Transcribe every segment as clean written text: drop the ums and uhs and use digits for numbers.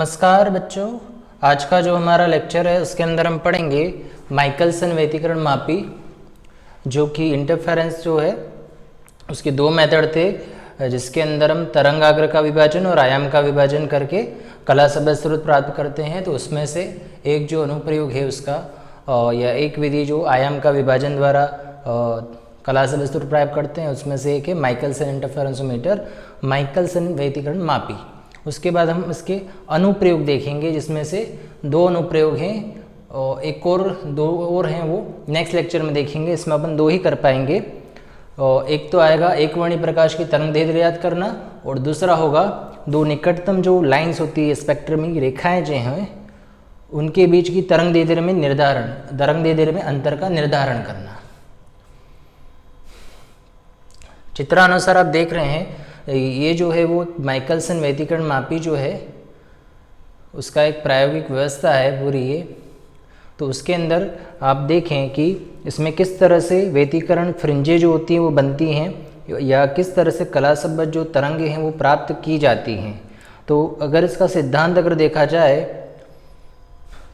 नमस्कार बच्चों, आज का जो हमारा लेक्चर है उसके अंदर हम पढ़ेंगे माइकलसन व्यतिकरण मापी, जो कि इंटरफेरेंस जो है उसके दो मेथड थे, जिसके अंदर हम तरंगाग्र का विभाजन और आयाम का विभाजन करके कला शब्द स्रोत प्राप्त करते हैं। तो उसमें से एक जो अनुप्रयोग है उसका या एक विधि जो आयाम का विभाजन द्वारा कला शब्द स्रोत प्राप्त करते हैं, उसमें से एक है माइकलसन इंटरफेरेंसोमीटर, माइकलसन व्यतिकरण मापी। उसके बाद हम इसके अनुप्रयोग देखेंगे, जिसमें से दो अनुप्रयोग हैं और एक और दो और हैं वो नेक्स्ट लेक्चर में देखेंगे। इसमें अपन दो ही कर पाएंगे। एक तो आएगा एक वर्णी प्रकाश की तरंग दैर्ध्य ज्ञात करना, और दूसरा होगा दो निकटतम जो लाइंस होती है स्पेक्ट्रम की रेखाएं जो हैं उनके बीच की तरंग दैर्ध्य में निर्धारण, तरंग दैर्ध्य में अंतर का निर्धारण करना। चित्रानुसार आप देख रहे हैं ये जो है वो माइकलसन व्यतिकरण मापी जो है उसका एक प्रायोगिक व्यवस्था है पूरी ये। तो उसके अंदर आप देखें कि इसमें किस तरह से व्यतिकरण फ्रिंजें जो होती हैं वो बनती हैं, या किस तरह से कला शब्द जो तरंगें हैं वो प्राप्त की जाती हैं। तो अगर इसका सिद्धांत अगर देखा जाए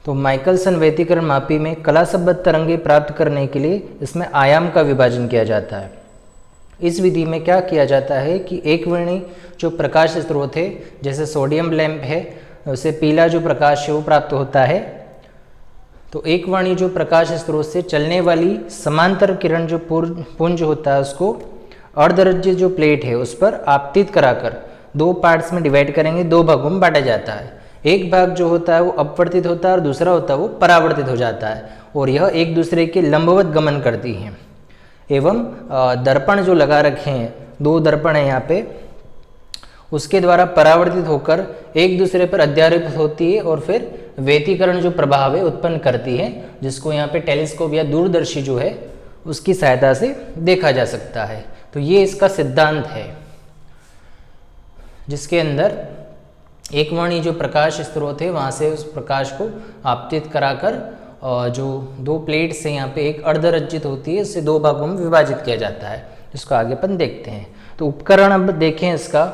तो माइकलसन व्यतिकरण मापी में कला शब्द तरंगें प्राप्त करने के लिए इसमें आयाम का विभाजन किया जाता है। इस विधि में क्या किया जाता है कि एक वर्णी जो प्रकाश स्रोत है, जैसे सोडियम लैंप है, उससे पीला जो प्रकाश है वो प्राप्त होता है। तो एक वर्णी जो प्रकाश स्रोत से चलने वाली समांतर किरण जो पुंज होता है उसको अर्धरज्य जो प्लेट है उस पर आपतित कराकर दो पार्ट्स में डिवाइड करेंगे, दो भागों में बांटा जाता है। एक भाग जो होता है वो अपवर्तित होता है और दूसरा होता है वो परावर्तित हो जाता है, और यह एक दूसरे के लंबवत गमन करती हैं। एवं दर्पण जो लगा रखे हैं, दो दर्पण है यहाँ पे, उसके द्वारा परावर्तित होकर एक दूसरे पर अध्यारोपित होती है और फिर व्यतिकरण जो प्रभाव है उत्पन्न करती है, जिसको यहाँ पे टेलीस्कोप या दूरदर्शी जो है उसकी सहायता से देखा जा सकता है। तो ये इसका सिद्धांत है, जिसके अंदर एक वर्णी जो प्रकाश स्रोत है वहाँ से उस प्रकाश को आपतित कराकर जो दो प्लेट्स हैं यहाँ पे एक अर्धरज्जित होती है, इससे दो भागों में विभाजित किया जाता है। इसको आगे अपन देखते हैं। तो उपकरण अब देखें इसका,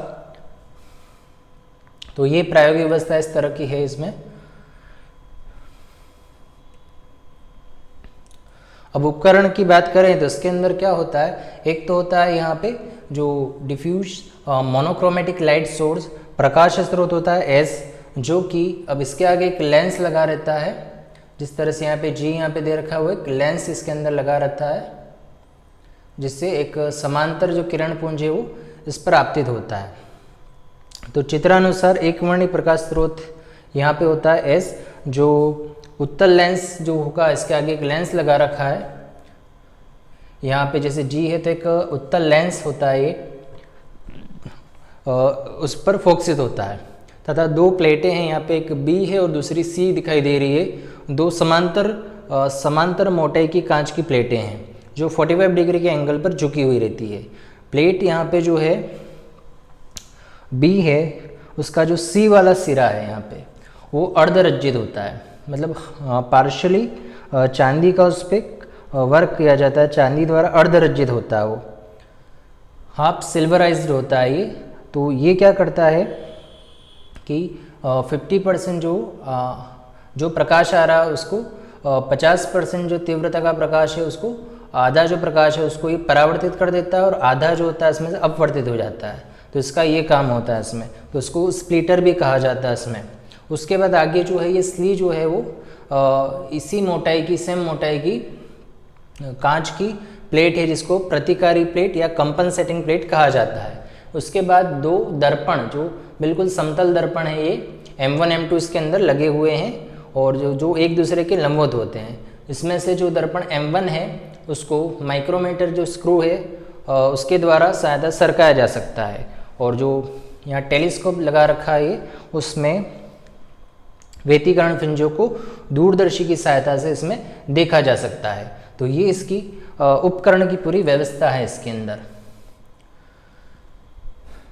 तो ये प्रायोगिक व्यवस्था इस तरह की है। इसमें अब उपकरण की बात करें तो इसके अंदर क्या होता है, एक तो होता है यहाँ पे जो डिफ्यूज मोनोक्रोमेटिक लाइट सोर्स प्रकाश स्रोत होता है एस, जो कि अब इसके आगे एक लेंस लगा रहता है। जिस तरह से यहाँ पे जी यहाँ पे दे रखा हुआ है, एक लेंस इसके अंदर लगा रहता है, जिससे एक समांतर जो किरण पुंज है वो इस पर आपतित होता है। तो चित्रानुसार एक वर्णी प्रकाश स्रोत यहाँ पे होता है एस, जो उत्तल लेंस जो होगा इसके आगे एक लेंस लगा रखा है। यहाँ पे जैसे जी है तो एक उत्तल लेंस होता है ये, उस पर फोकसित होता है, तथा दो प्लेटें हैं यहाँ पे, एक बी है और दूसरी सी दिखाई दे रही है। दो समांतर मोटाई की कांच की प्लेटें हैं जो 45 डिग्री के एंगल पर झुकी हुई रहती है। प्लेट यहाँ पे जो है बी है, उसका जो सी वाला सिरा है यहाँ पे वो अर्धरज्जित होता है, मतलब पार्शली चांदी का उस पर वर्क किया जाता है, चांदी द्वारा अर्धरज्जित होता है, वो हाफ सिल्वराइज्ड होता है ये। तो ये क्या करता है कि 50% जो प्रकाश आ रहा है उसको 50% जो तीव्रता का प्रकाश है उसको, आधा जो प्रकाश है उसको ये परावर्तित कर देता है, और आधा जो होता है इसमें से अपवर्तित हो जाता है। तो इसका ये काम होता है इसमें, तो उसको स्प्लिटर भी कहा जाता है इसमें। उसके बाद आगे जो है ये स्ली जो है वो इसी मोटाई की, सेम मोटाई की कांच की प्लेट है, जिसको प्रतिकारी प्लेट या कंपनसेटिंग प्लेट कहा जाता है। उसके बाद दो दर्पण जो बिल्कुल समतल दर्पण है, ये M1 M2 इसके अंदर लगे हुए हैं, और जो एक दूसरे के लंबवत होते हैं। इसमें से जो दर्पण M1 है उसको माइक्रोमीटर जो स्क्रू है उसके द्वारा सहायता सरकाया जा सकता है, और जो यहाँ टेलीस्कोप लगा रखा है उसमें व्यतिकरण फ्रिंजों को दूरदर्शी की सहायता से इसमें देखा जा सकता है। तो ये इसकी उपकरण की पूरी व्यवस्था है इसके अंदर।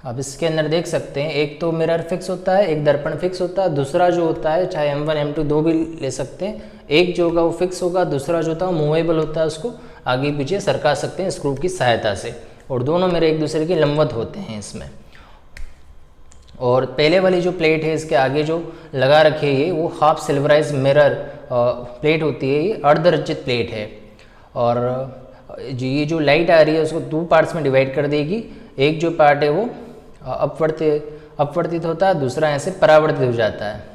अब इसके अंदर देख सकते हैं, एक तो मिरर फिक्स होता है, एक दर्पण फिक्स होता है, दूसरा जो होता है चाहे M1 M2 दो भी ले सकते हैं, एक जो होगा वो फिक्स होगा, दूसरा जो होता है मूवेबल होता है, उसको आगे पीछे सरका सकते हैं स्क्रू की सहायता से, और दोनों मिरर एक दूसरे के लंबवत होते हैं इसमें। और पहले वाली जो प्लेट है इसके आगे जो लगा रखी है ये वो हाफ सिल्वराइज मिरर प्लेट होती है, ये अर्धरचित प्लेट है। और ये जो लाइट आ रही है उसको 2 पार्ट्स में डिवाइड कर देगी। एक जो पार्ट है वो अपवर्तित होता है, दूसरा यहाँ से परावर्तित हो जाता है।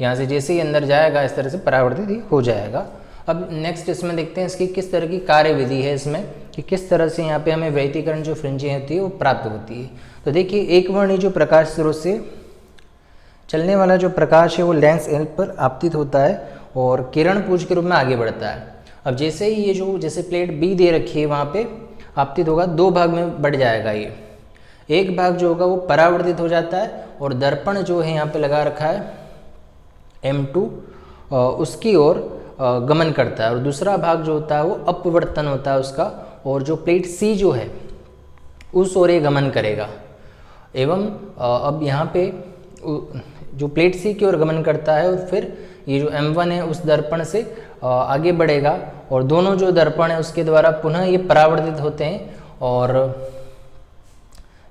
यहाँ से जैसे ही अंदर जाएगा इस तरह से परावर्तित ही हो जाएगा। अब नेक्स्ट इसमें देखते हैं इसकी किस तरह की कार्यविधि है इसमें, कि किस तरह से यहाँ पे हमें व्यतिकरण जो फ्रिंजें होती है वो प्राप्त होती है। तो देखिए एक वर्णी जो प्रकाश स्रोत से चलने वाला जो प्रकाश है वो लेंस एल पर आपतित होता है और किरण पुंज के रूप में आगे बढ़ता है। अब जैसे ही ये जो जैसे प्लेट बी दे रखी है वहाँ पे आपतित होगा, 2 भाग में बढ़ जाएगा ये। एक भाग जो होगा वो परावर्तित हो जाता है और दर्पण जो है यहाँ पे लगा रखा है M2 उसकी ओर गमन करता है, और दूसरा भाग जो होता है वो अपवर्तन होता है उसका, और जो प्लेट C जो है उस ओर ये गमन करेगा। एवं अब यहाँ पे जो प्लेट C की ओर गमन करता है और फिर ये जो M1 है उस दर्पण से आगे बढ़ेगा, और दोनों जो दर्पण है उसके द्वारा पुनः ये परावर्तित होते हैं। और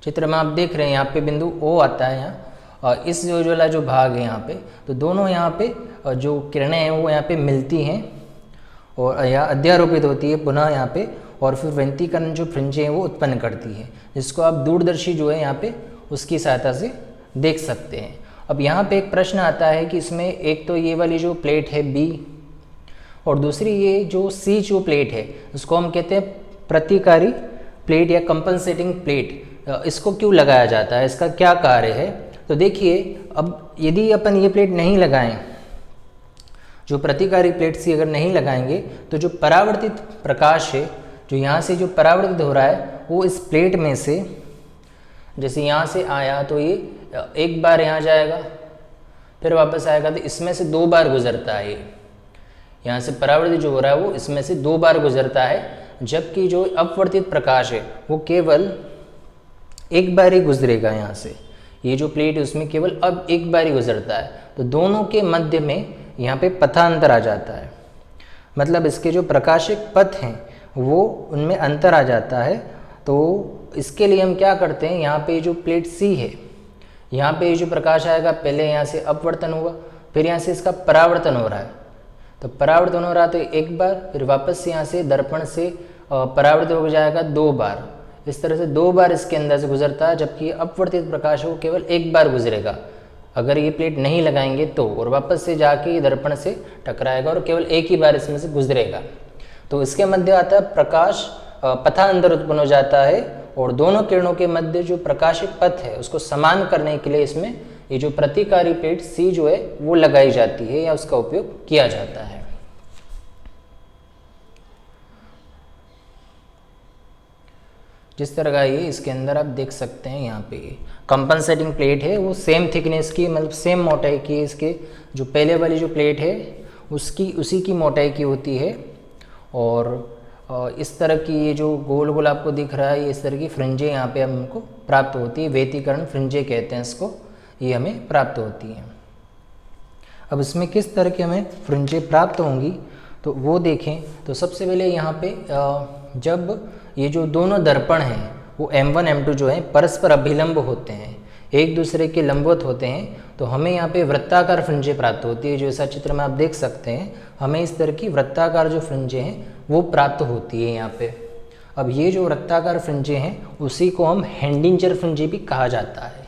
चित्र में आप देख रहे हैं यहाँ पे बिंदु O आता है यहाँ, इस जो वाला जो भाग है यहाँ पे, तो दोनों यहाँ पे जो किरणें हैं वो यहाँ पे मिलती हैं और यहाँ अध्यारोपित होती है पुनः यहाँ पे, और फिर व्यतिकरण जो फ्रिंजें हैं वो उत्पन्न करती है, जिसको आप दूरदर्शी जो है यहाँ पे उसकी सहायता से देख सकते हैं। अब यहाँ पे एक प्रश्न आता है कि इसमें एक तो ये वाली जो प्लेट है B और दूसरी ये जो C जो प्लेट है उसको हम कहते हैं प्रतिकारी प्लेट या कंपनसेटिंग प्लेट। इसको क्यों लगाया जाता है, इसका क्या कार्य है? तो देखिए अब यदि अपन ये प्लेट नहीं लगाएं, जो प्रतिकारी प्लेट सी अगर नहीं लगाएंगे तो जो परावर्तित प्रकाश है जो यहाँ से जो परावर्तित हो रहा है वो इस प्लेट में से जैसे यहाँ से आया तो ये एक बार यहाँ जाएगा फिर वापस आएगा, तो इसमें से 2 बार गुजरता है। ये यहाँ से परावर्तित जो हो रहा है वो इसमें से 2 बार गुजरता है, जबकि जो अपवर्तित प्रकाश है वो केवल एक बार ही गुजरेगा। यहाँ से ये जो प्लेट है उसमें केवल अब एक बार ही गुजरता है, तो दोनों के मध्य में यहाँ पे पथांतर आ जाता है, मतलब इसके जो प्रकाशिक पथ हैं वो उनमें अंतर आ जाता है। तो इसके लिए हम क्या करते हैं, यहाँ पे जो प्लेट सी है यहाँ पे जो प्रकाश आएगा पहले यहाँ से अपवर्तन हुआ, फिर यहाँ से इसका परावर्तन हो रहा है, तो परावर्तन हो रहा है तो एक बार, फिर वापस से यहाँ से दर्पण से परावर्तित हो जाएगा 2 बार। इस तरह से 2 बार इसके अंदर से गुजरता है, जबकि अपवर्तित प्रकाश है वो केवल एक बार गुजरेगा अगर ये प्लेट नहीं लगाएंगे तो, और वापस से जाके ये दर्पण से टकराएगा और केवल एक ही बार इसमें से गुजरेगा। तो इसके मध्य आता है प्रकाश पथांतर उत्पन्न हो जाता है, और दोनों किरणों के मध्य जो प्रकाशिक पथ है उसको समान करने के लिए इसमें ये जो प्रतिकारी प्लेट सी जो है वो लगाई जाती है या उसका उपयोग किया जाता है। जिस तरह का ये इसके अंदर आप देख सकते हैं यहाँ पे कंपनसेटिंग प्लेट है वो सेम थिकनेस की, मतलब सेम मोटाई की, इसके जो पहले वाली जो प्लेट है उसी की मोटाई की होती है। और इस तरह की ये जो गोल गोल आपको दिख रहा है, ये इस तरह की फ्रिंजें यहाँ पे हमको प्राप्त होती है, व्यतिकरण फ्रिंजें कहते हैं इसको, ये हमें प्राप्त होती हैं। अब इसमें किस तरह की हमें फ्रिंजें प्राप्त होंगी तो वो देखें। तो सबसे पहले यहाँ पे जब ये जो दोनों दर्पण हैं वो M1 M2 जो है परस्पर अभिलंब होते हैं, एक दूसरे के लंबवत होते हैं, तो हमें यहाँ पे वृत्ताकार फ्रिंजें प्राप्त होती है। जो ऐसा चित्र में आप देख सकते हैं, हमें इस तरह की वृत्ताकार जो फ्रिंजें हैं वो प्राप्त होती है यहाँ पे। अब ये जो वृत्ताकार फ्रिंजें हैं उसी को हम हैंडिंजर फ्रिंजें भी कहा जाता है।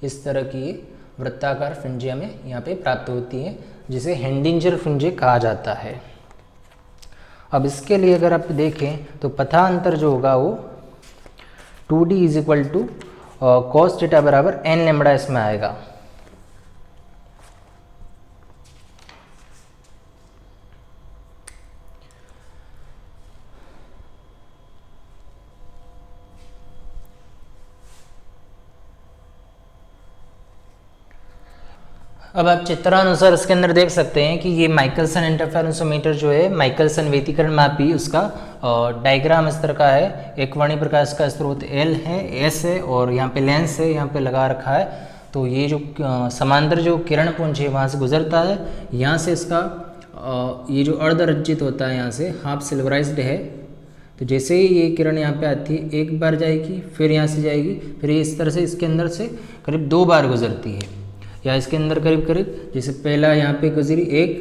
इस तरह की वृत्ताकार फ्रिंजें हमें यहाँ पे प्राप्त होती है जिसे हैंडिंजर फ्रिंजें कहा जाता है। अब इसके लिए अगर आप देखें तो पथांतर जो होगा वो 2D = cos थीटा बराबर n लैम्बडा इसमें आएगा। अब आप चित्रानुसार इसके अंदर देख सकते हैं कि ये माइकलसन इंटरफेरोमीटर जो है माइकलसन व्यतिकरण मापी, उसका डायग्राम इस तरह का है। एक वर्णी प्रकाश का स्रोत L है, S है और यहाँ पे लेंस है यहाँ पे लगा रखा है। तो ये जो समांतर जो किरण पुंज है वहाँ से गुजरता है, यहाँ से इसका ये जो अर्धरज्जित होता है यहाँ से हाफ सिल्वराइज्ड है, तो तो जैसे ही ये किरण यहाँ पे आती है एक बार जाएगी, फिर यहाँ से जाएगी, फिर ये इस तरह से इसके अंदर से करीब 2 बार गुजरती है, या इसके अंदर करीब करीब जैसे पहला यहाँ पे गुजरी 1,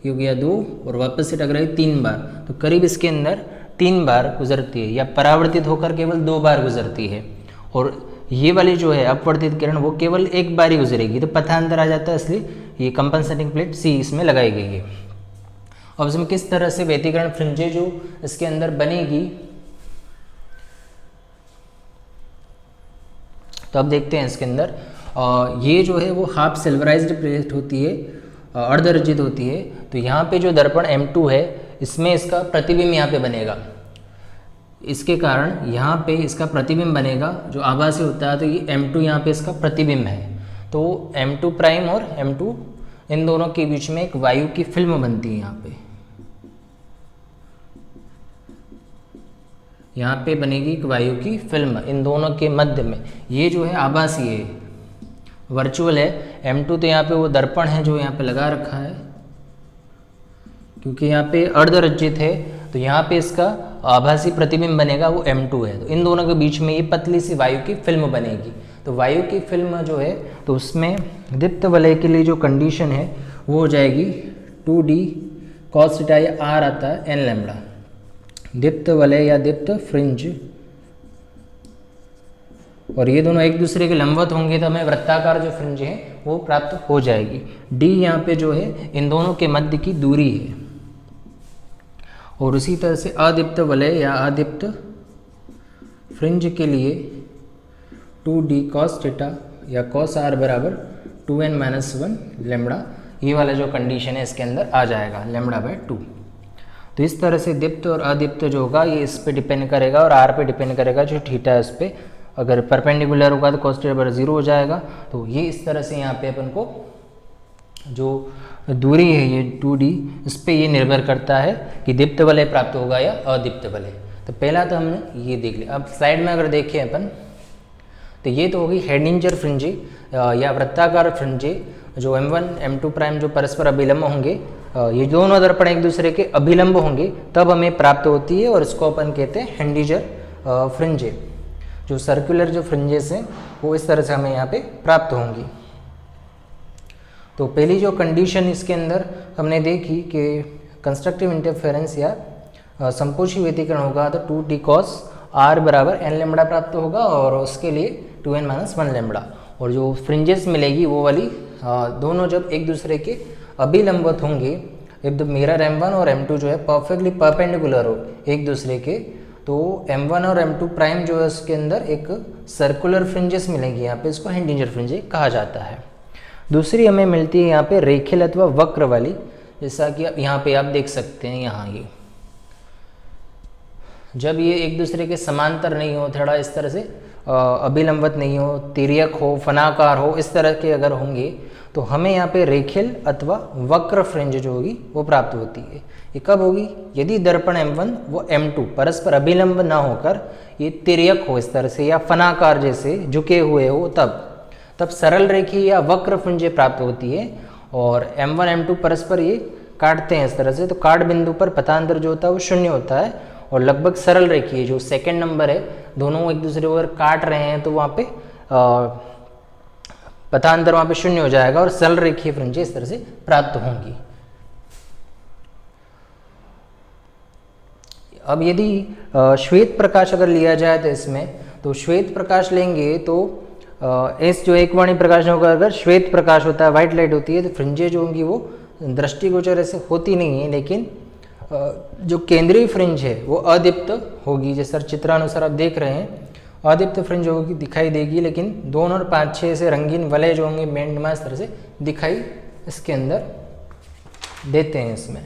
ये हो गया 2 और वापस से टकराई 3 बार, तो करीब इसके अंदर 3 बार गुजरती है, या परावर्तित होकर केवल 2 बार गुजरती है। और ये वाली जो है अपवर्तित किरण वो केवल 1 बार ही गुजरेगी, तो पथांतर आ जाता है, इसलिए ये कंपनसेटिंग प्लेट सी इसमें लगाई गई है। अब इसमें किस तरह से व्यतिकरण फ्रिंजें जो इसके अंदर बनेगी, तो अब देखते हैं इसके अंदर ये जो है वो हाफ सिल्वराइज्ड प्लेट होती है, अर्धरजित होती है। तो यहाँ पे जो दर्पण M2 है इसमें इसका प्रतिबिंब यहाँ पे बनेगा, इसके कारण यहाँ पे इसका प्रतिबिंब बनेगा जो आभासी होता है, तो ये M2 यहाँ पे इसका प्रतिबिंब है। तो M2 प्राइम और M2 इन दोनों के बीच में एक वायु की फिल्म बनती है। यहाँ पे बनेगी एक वायु की फिल्म इन दोनों के मध्य में। ये जो है आभासी है, वर्चुअल है। M2 तो यहाँ पे वो दर्पण है जो यहाँ पे लगा रखा है, क्योंकि यहाँ पे अर्धरज्जित है, तो यहाँ पे इसका आभासी प्रतिबिंब बनेगा वो M2 है। तो इन दोनों के बीच में ये पतली सी वायु की फिल्म बनेगी। तो वायु की फिल्म जो है तो उसमें दीप्त वलय के लिए जो कंडीशन है वो हो जाएगी 2D cos थीटा, या R आता है n लैम्बडा। दीप्त वलय या दीप्त फ्रिंज, और ये दोनों एक दूसरे के लंबवत होंगे तो हमें वृत्ताकार जो फ्रिंज है वो प्राप्त हो जाएगी। D यहाँ पे जो है इन दोनों के मध्य की दूरी है। और उसी तरह से अदीप्त वलय या अदीप्त फ्रिंज के लिए 2D cos थीटा या cos R बराबर 2n-1 लैम्बडा, ये वाला जो कंडीशन है इसके अंदर आ जाएगा λ/2। तो इस तरह से दीप्त और अदीप्त जो होगा ये इस पे डिपेंड करेगा और R पे डिपेंड करेगा जो थीटा है उस पर। अगर परपेंडिकुलर होगा तो cos थीटा बराबर 0 हो जाएगा। तो ये इस तरह से यहाँ पे अपन को जो दूरी है ये 2D, इस पर ये निर्भर करता है कि दीप्त वलय प्राप्त होगा या अदीप्त वलय। तो पहला तो हमने ये देख लिया। अब स्लाइड में अगर देखें अपन तो ये तो होगी हेडिंजर फ्रिंजे या वृत्ताकार फ्रिंजे, जो M1 M2 प्राइम जो परस्पर अभिलंब होंगे, ये दोनों दर्पण एक दूसरे के अभिलंब होंगे तब हमें प्राप्त होती है, और इसको अपन कहते हैं हेडिंजर फ्रिंजे। जो सर्कुलर जो फ्रिंजेस हैं वो इस तरह से हमें यहाँ पे प्राप्त होंगी। तो पहली जो कंडीशन इसके अंदर हमने देखी कि कंस्ट्रक्टिव इंटरफेरेंस या संपोषी व्यतिकरण होगा तो 2D cos R बराबर n लैम्बडा प्राप्त होगा, और उसके लिए 2n-1 लैम्बडा। और जो फ्रिंजेस मिलेगी वो वाली दोनों जब एक दूसरे के अभिलंबवत होंगे, इफ द मिरर M1 और M2 जो है परफेक्टली परपेंडिकुलर हो एक दूसरे के, तो M1 और M2 प्राइम जो है उसके अंदर एक सर्कुलर फ्रिंजेस मिलेंगी। यहाँ पे इसको हेडिंजर फ्रिंजे कहा जाता है। दूसरी हमें मिलती है यहाँ पे रेखिल अथवा वक्र वाली, जैसा कि आप यहाँ पे आप देख सकते हैं। यहाँ ये जब ये एक दूसरे के समांतर नहीं हो, थोड़ा इस तरह से अभिलंबवत नहीं हो, तिर्यक हो, फनाकार हो, इस तरह के अगर होंगे तो हमें यहाँ पे रेखिल अथवा वक्र फ्रिंज जो होगी वो प्राप्त होती है। ये कब होगी? यदि दर्पण M1 वो M2 परस्पर अभिलंब ना होकर ये तिर्यक हो इस तरह से, या फनाकार जैसे झुके हुए हो, तब सरल रेखी या वक्र फ्रिंजें प्राप्त होती है। और M1 M2 परस्पर ये काटते हैं इस तरह से, तो काट बिंदु पर पथांतर जो होता है वो 0 होता है, और लगभग सरल रेखी है। जो सेकंड नंबर है, दोनों एक दूसरे को अगर काट रहे हैं तो वहाँ पे पथांतर वहाँ पे 0 हो जाएगा, और सरल रेखीय फ्रिंजें इस तरह से प्राप्त होंगी। अब यदि श्वेत प्रकाश अगर लिया जाए तो इसमें, तो श्वेत प्रकाश लेंगे तो इस जो एकवर्णी प्रकाश होगा, अगर श्वेत प्रकाश होता है, व्हाइट लाइट होती है, तो फ्रिंजें जो होंगी वो दृष्टिगोचर ऐसे होती नहीं है, लेकिन जो केंद्रीय फ्रिंज है वो अदीप्त होगी। जैसे चित्रानुसार आप देख रहे हैं अदीप्त फ्रिंज होगी, दिखाई देगी, लेकिन 2 और 5, 6 से रंगीन वलय जो होंगे बैंड में इस तरह से दिखाई इसके अंदर देते हैं। इसमें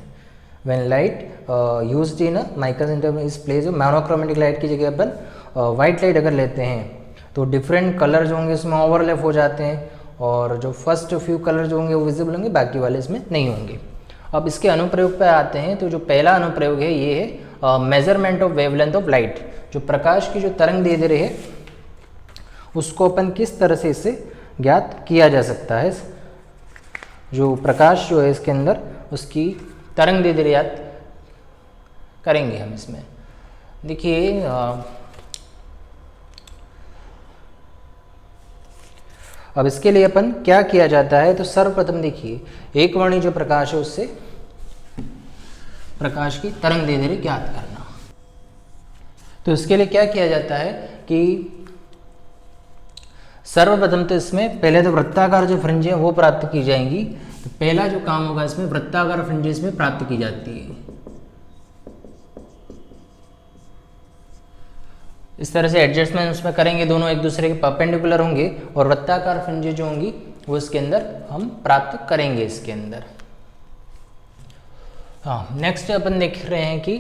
when light used in Michael inter इस प्लेस, मोनोक्रोमेटिक लाइट की जगह अपन वाइट लाइट अगर लेते हैं तो डिफरेंट कलर जो होंगे इसमें ओवरलैप हो जाते हैं, और जो फर्स्ट फ्यू कलर जो होंगे वो विजिबल होंगे, बाकी वाले इसमें नहीं होंगे। अब इसके अनुप्रयोग पर आते हैं। तो जो पहला अनुप्रयोग है ये है measurement of wavelength of light. जो प्रकाश की जो तरंग दे रहे है उसको अपन किस तरह से इससे ज्ञात किया जा सकता है। जो प्रकाश जो है इसके अंदर उसकी तरंग दे याद करेंगे हम इसमें। देखिए अब इसके लिए अपन क्या किया जाता है, तो सर्वप्रथम देखिए एक वर्णी जो प्रकाश है उससे प्रकाश की तरंग दैर्ध्य ज्ञात करना। तो इसके लिए क्या किया जाता है कि सर्वप्रथम तो इसमें पहले तो वृत्ताकार जो फ्रिंज है वो प्राप्त की जाएंगी। तो पहला जो काम होगा इसमें वृत्ताकार फ्रिंज इसमें प्राप्त की जाती है। इस तरह से एडजस्टमेंट उसमें करेंगे, दोनों एक दूसरे के परपेंडिकुलर होंगे और वृत्ताकार फ्रिंजें जो होंगी वो इसके अंदर हम प्राप्त करेंगे इसके अंदर। हाँ, नेक्स्ट अपन देख रहे हैं कि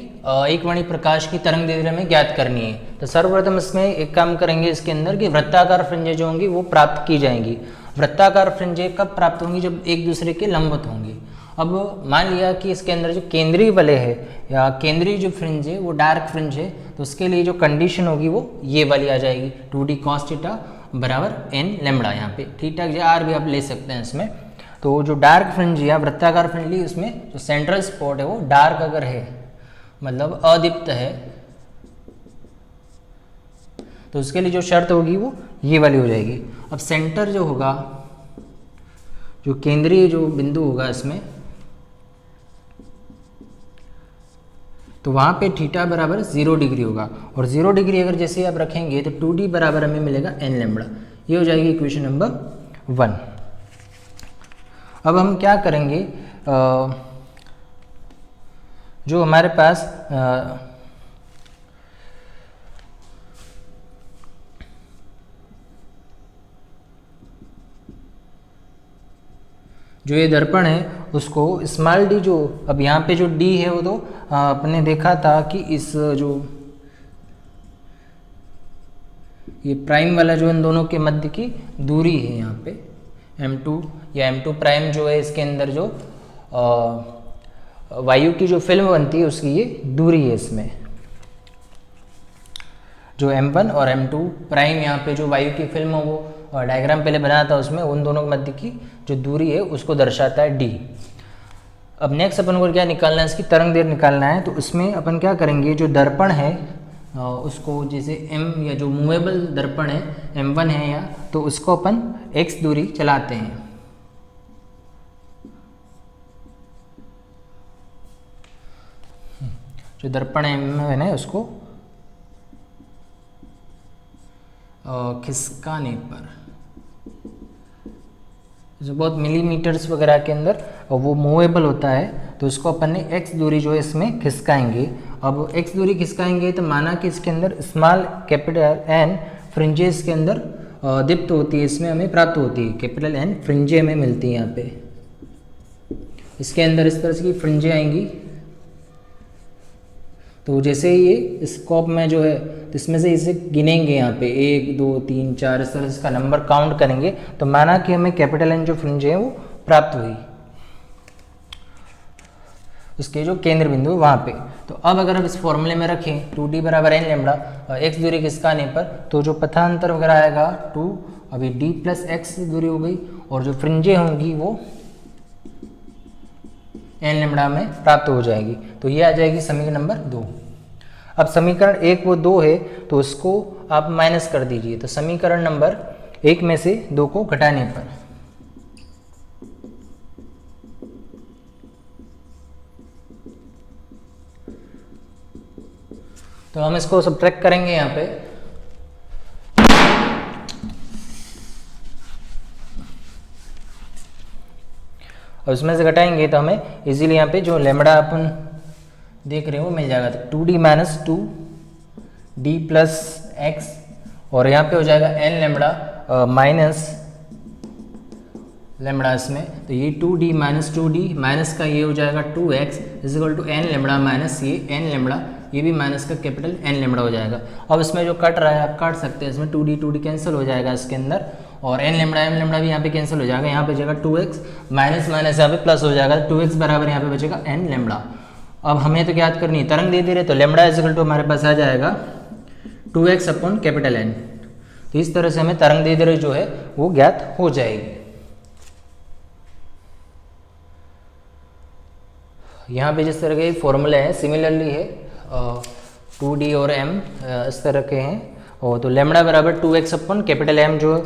एक वर्णी प्रकाश की तरंग दैर्ध्य हमें ज्ञात करनी है। तो सर्वप्रथम इसमें एक काम करेंगे इसके अंदर कि वृत्ताकार फ्रिंजें जो होंगी वो प्राप्त की जाएंगी। वृत्ताकार फ्रिंजें कब प्राप्त होंगी, जब एक दूसरे के लंबवत होंगी। अब मान लिया कि इसके अंदर जो केंद्रीय वलय है या केंद्रीय जो फ्रिंज है वो डार्क फ्रिंज है, तो उसके लिए जो कंडीशन होगी वो ये वाली आ जाएगी, 2d cos थीटा बराबर n लैम्बडा। यहाँ पे थीटा r भी आप ले सकते हैं इसमें। तो जो डार्क फ्रिंज या वृत्ताकार फ्रिंज ली उसमें जो सेंट्रल स्पॉट है वो डार्क अगर है, मतलब अदीप्त है, तो उसके लिए जो शर्त होगी वो ये वाली हो जाएगी। अब सेंटर जो होगा, जो केंद्रीय जो बिंदु होगा इसमें, तो वहाँ पे थीटा बराबर 0 डिग्री होगा और 0 डिग्री अगर जैसे आप रखेंगे तो 2d बराबर हमें मिलेगा n लैम्बडा। ये हो जाएगी इक्वेशन नंबर 1। अब हम क्या करेंगे, जो हमारे पास जो ये दर्पण है उसको स्मॉल डी, जो अब यहाँ पे जो डी है वो तो अपने देखा था कि इस जो ये प्राइम वाला जो इन दोनों के मध्य की दूरी है, यहाँ पे m2 या m2 प्राइम जो है इसके अंदर जो वायु की जो फिल्म बनती है उसकी ये दूरी है। इसमें जो m1 और m2 प्राइम यहाँ पे जो वायु की फिल्म है वो डायग्राम पहले बनाया था, उसमें उन दोनों के मध्य की जो दूरी है उसको दर्शाता है d। अब नेक्स्ट अपन को क्या निकालना है, इसकी तरंग दैर्ध्य निकालना है। तो इसमें अपन क्या करेंगे, जो दर्पण है उसको जैसे m या जो मूवेबल दर्पण है m1 है या, तो उसको अपन x दूरी चलाते हैं। जो दर्पण m1 है उसको खिसकाने पर जो बहुत मिलीमीटर्स वगैरह के अंदर वो मूवेबल होता है, तो उसको अपन ने x दूरी जो है इसमें खिसकाएंगे। अब x दूरी खिसकाएंगे तो माना कि इसके अंदर स्मॉल कैपिटल n फ्रिंजेस के अंदर दीप्त होती है, इसमें हमें प्राप्त होती है, कैपिटल N फ्रिंजे हमें मिलती है। यहाँ पे इसके अंदर इस तरह से की फ्रिंजे आएंगी। तो जैसे ही ये स्कोप में जो है तो इसमें से इसे गिनेंगे, यहाँ पे 1 2 3 4 इस तरह से इसका नंबर काउंट करेंगे, तो माना कि हमें कैपिटल N जो फ्रिंज है वो प्राप्त हुई, उसके जो केंद्र बिंदु है वहाँ पे। तो अब अगर हम इस फॉर्मूले में रखें 2d बराबर n लैम्बडा और x दूरी खिसकाने पर, तो जो पथांतर वगैरह आएगा 2, अभी d प्लस x दूरी हो गई और जो फ्रिंजें होंगी वो n लैम्बडा में प्राप्त हो जाएगी। तो ये आ जाएगी समीकरण नंबर 2। अब समीकरण 1 वो 2 है तो उसको आप माइनस कर दीजिए। तो समीकरण नंबर 1 में से 2 को घटाने पर तो हम इसको सब्ट्रैक्ट करेंगे यहाँ पे। और इसमें से घटाएंगे तो हमें इजीली यहाँ पे जो लैम्बडा अपन देख रहे हो मिल जाएगा। तो 2d minus 2 d plus x और यहाँ पे हो जाएगा n लैम्बडा माइनस लैम्बडा इसमें। तो ये 2d माइनस 2d माइनस का ये हो जाएगा 2x is equal to n lambda minus ये n लैम्बडा, ये भी माइनस का कैपिटल n लैम्बडा हो जाएगा। अब इसमें जो कट रहा है आप काट सकते हैं, इसमें 2d कैंसिल हो जाएगा इसके अंदर और n लैम्बडा भी यहाँ पे कैंसिल हो जाएगा। यहाँ पे बचेगा 2x माइनस माइनस यहाँ पे प्लस हो जाएगा, 2x बराबर यहाँ पे बचेगा n लैम्बडा। अब हमें तो ज्ञात करनी है तरंग दे दे रहे, तो लैम्बडा इज इक्वल टू हमारे पास आ जाएगा 2x अपॉन कैपिटल N। तो इस तरह से हमें तरंग दे दे रहे जो है वो ज्ञात हो जाएगी। यहाँ पे जिस तरह के फॉर्मूला है सिमिलरली है 2d और m इस तरह के हैं। और तो लेमड़ा बराबर 2x अपन कैपिटल M जो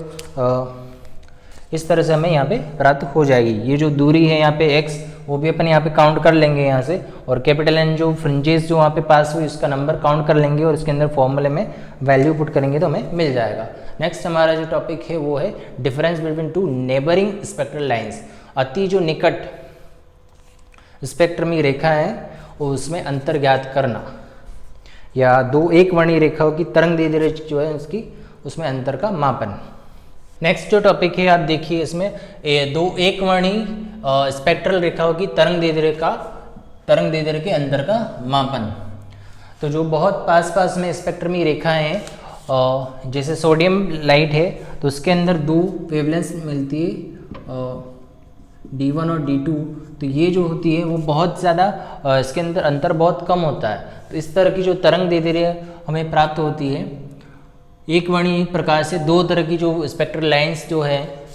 इस तरह से हमें यहाँ पे प्राप्त हो जाएगी। ये जो दूरी है यहाँ पे x वो भी अपन यहाँ पे काउंट कर लेंगे यहाँ से, और कैपिटल N जो फ्रिंजेस जो वहाँ पे पास हुई उसका नंबर काउंट कर लेंगे और इसके अंदर फॉर्मूले में वैल्यू पुट करेंगे तो हमें मिल जाएगा। नेक्स्ट हमारा जो टॉपिक है वो है difference between two neighbouring spectral lines. अति जो निकट स्पेक्ट्रमी रेखा है उसमें अंतर ज्ञात करना, या दो एक वर्णीय रेखाओं की तरंग दैर्ध्य जो है उसकी उसमें अंतर का मापन। नेक्स्ट जो टॉपिक है आप देखिए इसमें दो एक वर्णीय स्पेक्ट्रल रेखाओं की तरंग दैर्ध्य के अंतर का मापन। तो जो बहुत पास में स्पेक्ट्रमी रेखाएं हैं जैसे सोडियम लाइट है तो उसके अंदर दो वेवलेंथ मिलती है D1 और D2, तो ये जो होती है वो बहुत ज़्यादा इसके अंदर अंतर बहुत कम होता है। तो इस तरह की जो तरंग दैर्ध्य हमें प्राप्त होती है एक वर्णीय प्रकार से, दो तरह की जो स्पेक्ट्रल लाइंस जो है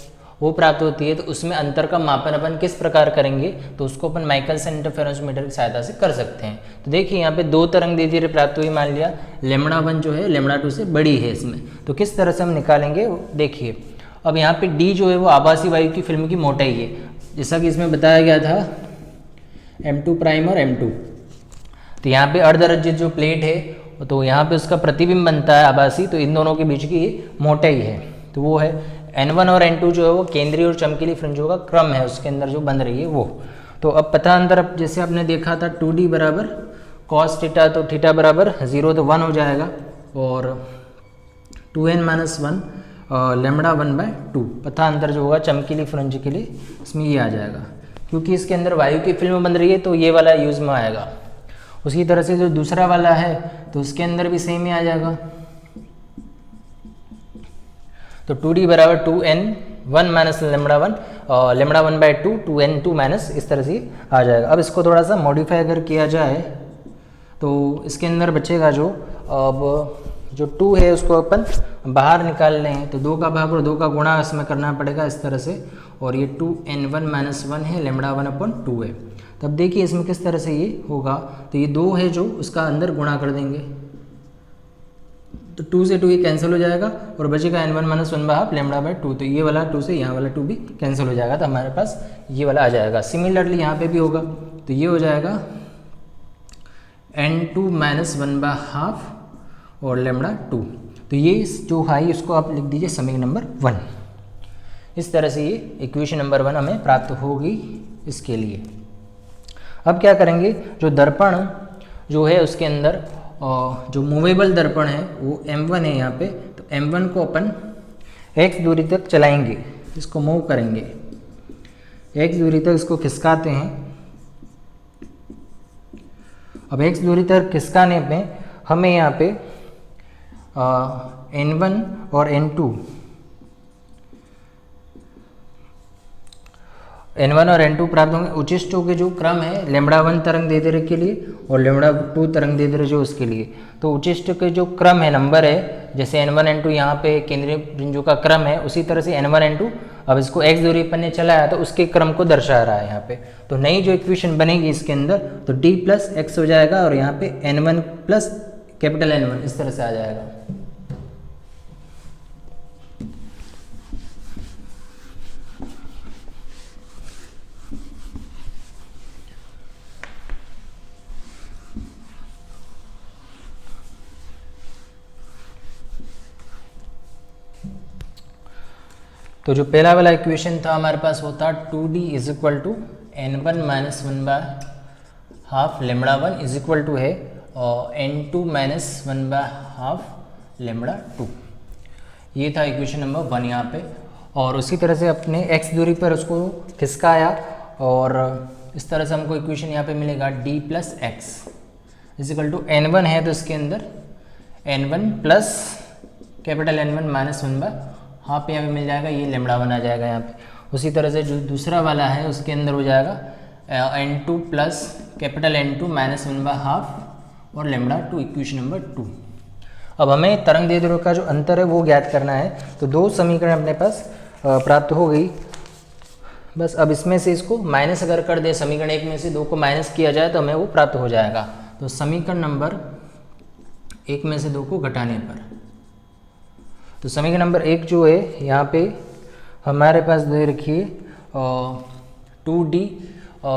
वो प्राप्त होती है, तो उसमें अंतर का मापन अपन किस प्रकार करेंगे, तो उसको अपन माइकलसन इंटरफेरोमीटर की सहायता से कर सकते हैं। तो देखिए यहाँ पे दो तरंग दैर्ध्य प्राप्त हुई, मान लिया λ1 जो है λ2 से बड़ी है इसमें, तो किस तरह से हम निकालेंगे देखिए। अब यहाँ पे D जो है वो आभासी वायु की फिल्म की मोटाई है, जैसा कि इसमें बताया गया था M2 प्राइम और M2। तो यहाँ पे अर्धरज्जित जो प्लेट है तो यहाँ पे उसका प्रतिबिंब बनता है आभासी, तो इन दोनों के बीच की मोटाई है, तो वो है N1 और N2 जो है वो केंद्रीय और चमकीली फ्रिंजों का क्रम है उसके अंदर जो बन रही है वो। तो अब पता अंतर, अब जैसे आपने देखा था 2D बराबर cos थीटा, तो थीटा बराबर 0 तो 1 हो जाएगा, और 2n - 1 λ1/2 पता अंतर जो होगा चमकीली फ्रिंज के लिए इसमें ये आ जाएगा, क्योंकि इसके अंदर वायु की फिल्म बन रही है तो ये वाला यूज में आएगा। उसी तरह से जो दूसरा वाला है तो उसके अंदर भी सेम ही आ जाएगा, तो 2D बराबर 2n1 - λ1 और λ1/2 2n2 - इस तरह से आ जाएगा। अब इसको थोड़ा सा मॉडिफाई अगर किया जाए तो इसके अंदर बचेगा जो, अब जो 2 है उसको अपन बाहर निकाल लें तो 2 का भाग और 2 का गुणा इसमें करना पड़ेगा इस तरह से, और ये 2n1 - 1 है λ1/2 है। तब देखिए इसमें किस तरह से ये होगा, तो ये 2 है जो उसका अंदर गुणा कर देंगे, तो 2 से 2 ये कैंसिल हो जाएगा और बचेगा n1 - 1/2 λ/2, तो ये वाला 2 से यहाँ वाला 2 भी कैंसिल हो जाएगा, तो हमारे पास ये वाला आ जाएगा। सिमिलरली यहाँ पे भी होगा, तो ये हो जाएगा n2 - 1/2 और λ2, तो ये जो है इसको आप लिख दीजिए समीकरण नंबर 1। इस तरह से ये इक्वेशन नंबर 1 हमें प्राप्त होगी इसके लिए। अब क्या करेंगे, जो दर्पण जो है उसके अंदर जो मूवेबल दर्पण है वो M1 है यहाँ पे, तो M1 को अपन x दूरी तक चलाएंगे, इसको मूव करेंगे, x दूरी तक इसको खिसकाते हैं। अब x दूरी तक खिसकाने पे हमें यहाँ पे N1 और N2 प्राप्त होंगे। उचिष्टों के जो क्रम है λ1 तरंग दैर्ध्य के लिए और λ2 तरंग दैर्ध्य जो उसके लिए, तो उचिष्ट के जो क्रम है नंबर है, जैसे N1 N2 यहाँ पे केंद्रीय फ्रिंजों का क्रम है, उसी तरह से N1 N2 अब इसको x दूरी पर ने चलाया तो उसके क्रम को दर्शा रहा है यहाँ पे। तो नई जो इक्वेशन बनेगी इसके अंदर तो d + x हो जाएगा, और यहाँ पे N1 + कैपिटल N1 इस तरह से आ जाएगा। तो जो पहला वाला इक्वेशन था हमारे पास वो था 2D = n1 - 1/2 λ1 = है और n2 - 1/2 λ2। ये था इक्वेशन नंबर 1 यहाँ पे। और उसी तरह से अपने x दूरी पर उसको खिसकाया और इस तरह से हमको इक्वेशन यहाँ पे मिलेगा d + x = n1 है, तो इसके अंदर n1 + कैपिटल N1 - 1/2 यहाँ पे मिल जाएगा, ये λ1 आ जाएगा यहाँ पे। उसी तरह से जो दूसरा वाला है उसके अंदर हो जाएगा n2 + कैपिटल N2 - 1/2 और λ2 इक्वेशन नंबर 2। अब हमें तरंग दैर्ध्यों का जो अंतर है वो ज्ञात करना है, तो दो समीकरण अपने पास प्राप्त हो गई। बस अब इसमें से इसको माइनस अगर कर दे, समीकरण 1 में से 2 को माइनस किया जाए तो हमें वो प्राप्त हो जाएगा। तो समीकरण नंबर एक में से दो को घटाने पर। तो समीकरण नंबर 1 जो है यहाँ पे हमारे पास दे रखी है 2D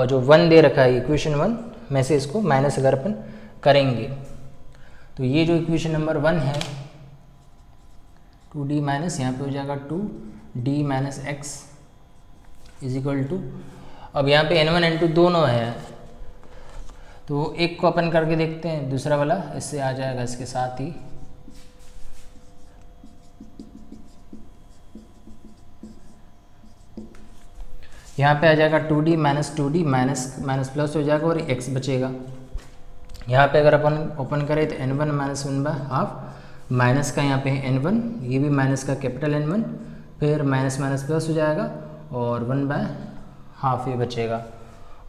जो 1 दे रखा है इक्वेशन 1 में से इसको माइनस अगर अपन करेंगे तो ये जो इक्वेशन नंबर 1 है 2D माइनस यहाँ पे हो जाएगा 2D minus x is equal to, अब यहाँ पे n1 n2 दोनों है तो एक को अपन करके देखते हैं, दूसरा वाला इससे आ जाएगा इसके साथ ही। यहाँ पे आ जाएगा 2D माइनस प्लस हो जाएगा और x बचेगा। यहाँ पे अगर अपन ओपन करें तो n1 माइनस 1/2 माइनस का यहाँ पे है n1, ये भी माइनस का कैपिटल N1, फिर माइनस माइनस प्लस हो जाएगा और 1/2 ये बचेगा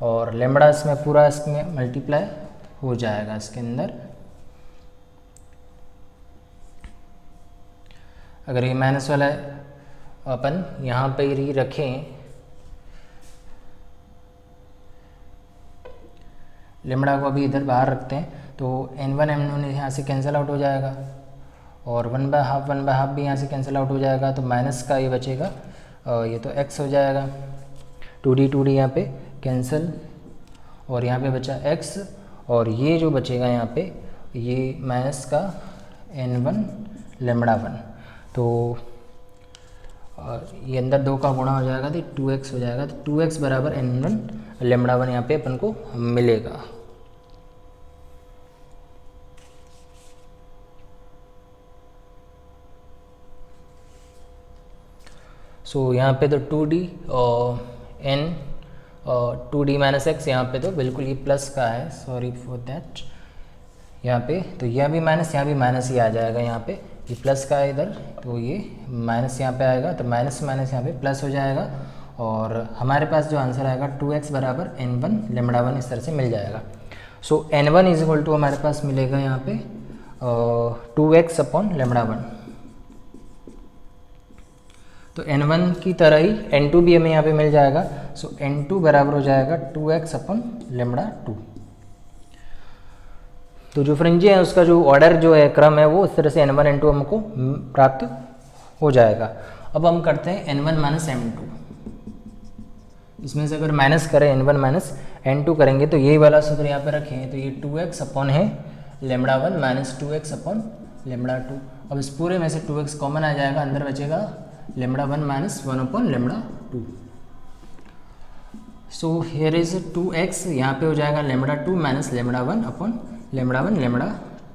और लेमड़ा इसमें पूरा इसमें मल्टीप्लाई हो जाएगा इसके अंदर। अगर ये माइनस वाला अपन यहाँ पे ही रखें, लेमड़ा को अभी इधर बाहर रखते हैं तो n1 n1 यहाँ से कैंसिल आउट हो जाएगा और 1/2 भी यहाँ से कैंसिल आउट हो जाएगा तो माइनस का ये बचेगा, ये तो x हो जाएगा। 2D यहाँ पे कैंसिल और यहाँ पे बचा x और ये जो बचेगा यहाँ पे ये माइनस का n1 लेमड़ा 1, तो ये अंदर 2 का गुणा हो जाएगा तो 2x हो जाएगा, तो 2x बराबर n1 लेमड़ा 1 यहाँ पे अपन को मिलेगा। सो यहाँ पे तो 2D और n 2D माइनस एक्स, यहाँ पे तो बिल्कुल ये प्लस का है, सॉरी फॉर दैट। यहाँ पे तो यह भी माइनस, यहाँ भी माइनस ही आ जाएगा, यहाँ पे ये प्लस का है इधर तो ये माइनस यहाँ पे आएगा, तो माइनस माइनस यहाँ पे प्लस हो जाएगा और हमारे पास जो आंसर आएगा 2x बराबर n1 लेमड़ा 1 इस तरह से मिल जाएगा। सो n1 इज इक्वल टू हमारे पास मिलेगा यहाँ पे 2x अपॉन लेमड़ा 1, तो n1 की तरह ही n2 भी हमें यहाँ पे मिल जाएगा। सो n2 बराबर हो जाएगा 2x अपॉन लेमड़ा 2। तो जो फ्रिंजी है उसका जो ऑर्डर जो है क्रम है वो इस तरह से n1 n2 हमको प्राप्त हो जाएगा। अब हम करते हैं n1 माइनस m2, इसमें से अगर माइनस करें n1 माइनस n2 करेंगे तो यही वाला सूत्र यहाँ पे रखें तो ये 2x अपॉन है lambda 1 minus 2x upon lambda 2। अब इस पूरे में से 2x कॉमन आ जाएगा, अंदर बचेगा lambda 1 minus 1 upon lambda 2। So here is 2x, यहाँ पे हो जाएगा lambda 2 minus lambda 1 upon lambda 1 lambda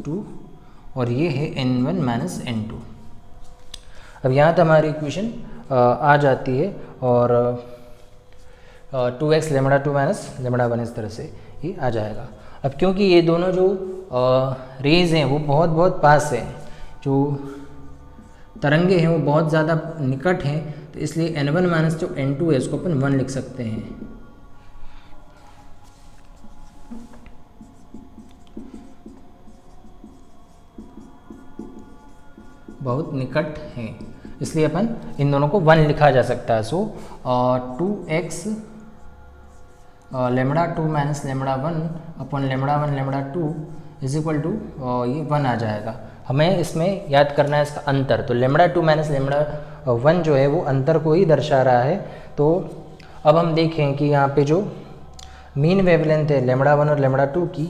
2 और ये है n1 माइनस n2। अब यहाँ तक हमारी इक्वेशन आ जाती है और 2x लेमड़ा 2 माइनस लेमड़ा 1 इस तरह से ही आ जाएगा। अब क्योंकि ये दोनों जो रेज हैं वो बहुत पास हैं, जो तरंगे हैं वो बहुत ज़्यादा निकट हैं, तो इसलिए n1 माइनस जो n2 है उसको अपन 1 लिख सकते हैं। बहुत निकट हैं इसलिए अपन इन दोनों को 1 लिखा जा सकता है। So 2x lambda 2 minus lambda 1 upon lambda 1 lambda 2 is equal to ये 1 आ जाएगा। हमें इसमें याद करना है इसका अंतर, तो लेमड़ा 2 माइनस लेमड़ा 1 जो है वो अंतर को ही दर्शा रहा है। तो अब हम देखें कि यहाँ पे जो मीन वेवलेंथ है लेमड़ा 1 और लेमड़ा 2 की,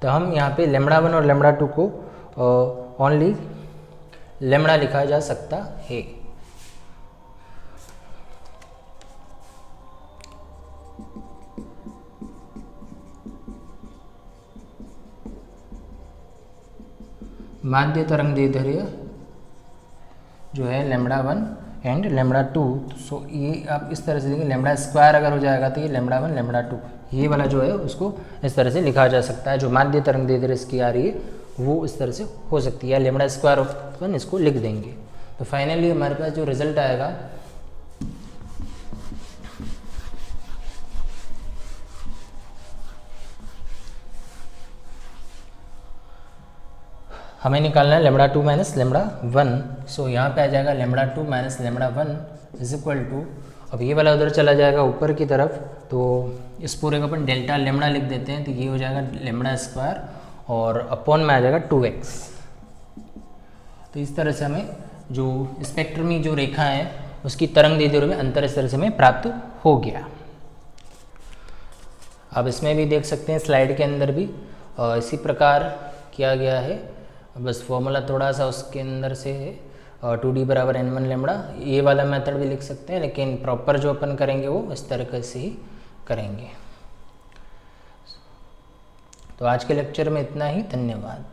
तो हम यहाँ पे लेमड़ा 1 और लेमड़ा 2 को ओनली लेमड़ा लिखा जा सकता है। माध्य तरंग दैर्ध्य जो है लेमड़ा 1 एंड लेमड़ा 2, सो ये आप इस तरह से देखिए लेमड़ा स्क्वायर अगर हो जाएगा तो ये लेमड़ा 1 लेमड़ा 2 ये वाला जो है उसको इस तरह से लिखा जा सकता है। जो माध्य तरंग दैर्ध्य इसकी आ रही है वो इस तरह से हो सकती है, लेमड़ा स्क्वायर ऑफ 1 इसको लिख देंगे। तो फाइनली हमारे पास जो रिजल्ट आएगा हमें निकालना है लेमड़ा 2 माइनस लेमड़ा 1। सो यहाँ पे आ जाएगा lambda 2 minus lambda 1 is equal to अब ये वाला उधर चला जाएगा ऊपर की तरफ, तो इस पूरे को अपन डेल्टा लेमड़ा लिख देते हैं, तो ये हो जाएगा लेमड़ा स्क्वायर और अपॉन में आ जाएगा 2x। तो इस तरह से हमें जो स्पेक्ट्रम में जो रेखा है उसकी तरंग दैर्ध्य में अंतर इस तरह से हमें प्राप्त हो गया। अब इसमें भी देख सकते हैं स्लाइड के अंदर भी इसी प्रकार किया गया है, बस फॉर्मूला थोड़ा सा उसके अंदर से है 2D बराबर n1 लेमड़ा। ये वाला मेथड भी लिख सकते हैं, लेकिन प्रॉपर जो अपन करेंगे वो इस तरह से ही करेंगे। तो आज के लेक्चर में इतना ही, धन्यवाद।